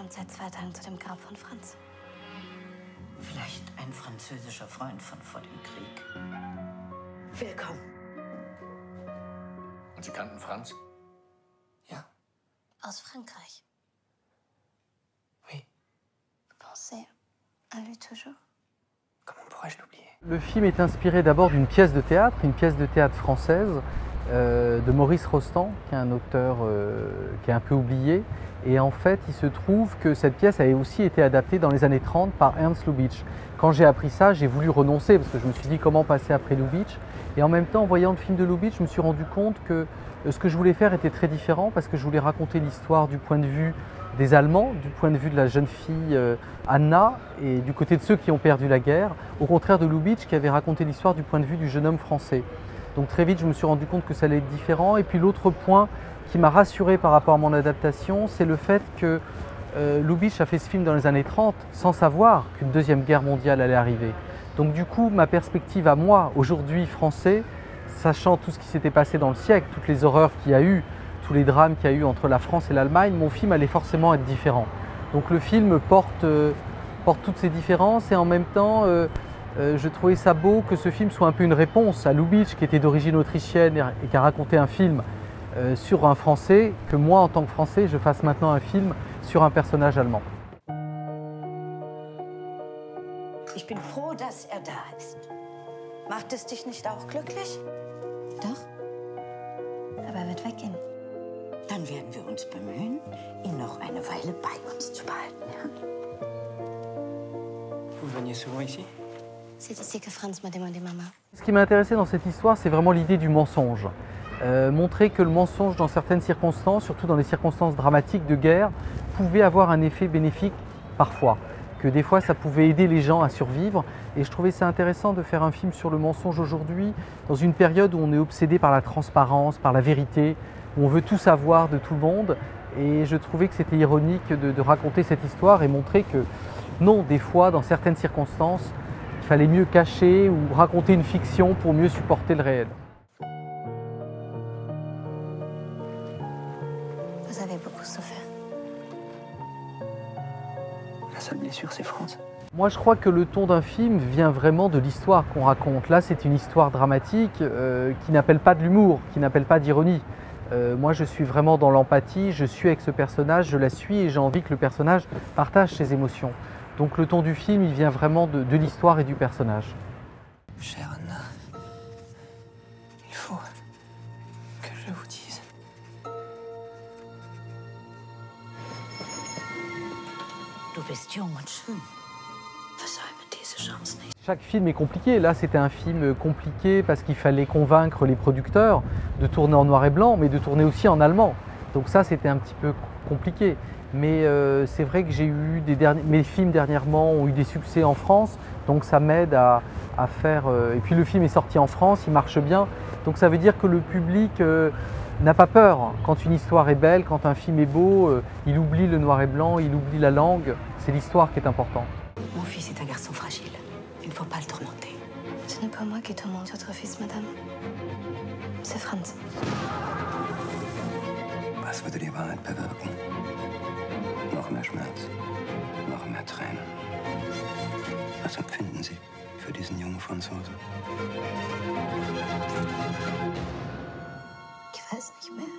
und seit 2 Tagen zu dem Grab von Franz. Vielleicht ein französischer Freund von vor dem Krieg. Willkommen. Und Sie kannten Franz? Ja. Aus Frankreich. Oui. Pensez à lui toujours. Comment pourrais-je l'oublier? Le film est inspiré d'abord d'une pièce de théâtre, une pièce de théâtre française de Maurice Rostand, qui est un auteur qui est un peu oublié. Et en fait, il se trouve que cette pièce a aussi été adaptée dans les années 30 par Ernst Lubitsch. Quand j'ai appris ça, j'ai voulu renoncer parce que je me suis dit comment passer après Lubitsch. Et en même temps, en voyant le film de Lubitsch, je me suis rendu compte que ce que je voulais faire était très différent parce que je voulais raconter l'histoire du point de vue des Allemands, du point de vue de la jeune fille Anna et du côté de ceux qui ont perdu la guerre, au contraire de Lubitsch qui avait raconté l'histoire du point de vue du jeune homme français. Donc très vite, je me suis rendu compte que ça allait être différent. Et puis l'autre point qui m'a rassuré par rapport à mon adaptation, c'est le fait que Lubitsch a fait ce film dans les années 30 sans savoir qu'une deuxième guerre mondiale allait arriver. Donc du coup, ma perspective à moi, aujourd'hui français, sachant tout ce qui s'était passé dans le siècle, toutes les horreurs qu'il y a eu, tous les drames qu'il y a eu entre la France et l'Allemagne, mon film allait forcément être différent. Donc le film porte toutes ces différences et en même temps, je trouvais ça beau que ce film soit un peu une réponse à Lubitsch qui était d'origine autrichienne et qui a raconté un film sur un Français, que moi en tant que Français, je fasse maintenant un film sur un personnage allemand. Ich bin froh, dass da ist. Macht es dich nicht auch glücklich? Doch. Aber wird weggehen. Dann werden wir uns bemühen, ihn noch eine Weile bei uns zu behalten. Ja? Vous veniez souvent ici? C'est ici que Franz m'a demandé maman. Ce qui m'a intéressé dans cette histoire, c'est vraiment l'idée du mensonge. Montrer que le mensonge dans certaines circonstances, surtout dans les circonstances dramatiques de guerre, pouvait avoir un effet bénéfique parfois. Que des fois ça pouvait aider les gens à survivre. Et je trouvais ça intéressant de faire un film sur le mensonge aujourd'hui, dans une période où on est obsédé par la transparence, par la vérité, où on veut tout savoir de tout le monde. Et je trouvais que c'était ironique de raconter cette histoire et montrer que non, des fois, dans certaines circonstances, il fallait mieux cacher ou raconter une fiction pour mieux supporter le réel. Vous avez beaucoup souffert. La seule blessure, c'est Franz. Moi, je crois que le ton d'un film vient vraiment de l'histoire qu'on raconte. Là, c'est une histoire dramatique qui n'appelle pas de l'humour, qui n'appelle pas d'ironie. Moi, je suis vraiment dans l'empathie, je suis avec ce personnage, je la suis et j'ai envie que le personnage partage ses émotions. Donc le ton du film, il vient vraiment de l'histoire et du personnage. Chère Anna, il faut que je vous dise. Du bist jung und schön. Versäume diese Chance nicht. Chaque film est compliqué. Là, c'était un film compliqué parce qu'il fallait convaincre les producteurs de tourner en noir et blanc, mais de tourner aussi en allemand. Donc ça, c'était un petit peu compliqué. Mais c'est vrai que j'ai eu mes films dernièrement ont eu des succès en France, donc ça m'aide à faire. Et puis le film est sorti en France, il marche bien, donc ça veut dire que le public n'a pas peur. Quand une histoire est belle, quand un film est beau, il oublie le noir et blanc, il oublie la langue. C'est l'histoire qui est importante. Mon fils est un garçon fragile. Il ne faut pas le tourmenter. Ce n'est pas moi qui tourmente votre fils, madame. C'est Franz. Was würde die Wahrheit bewirken? Noch mehr Schmerz, noch mehr Tränen. Was empfinden Sie für diesen jungen Franzosen? Ich weiß nicht mehr.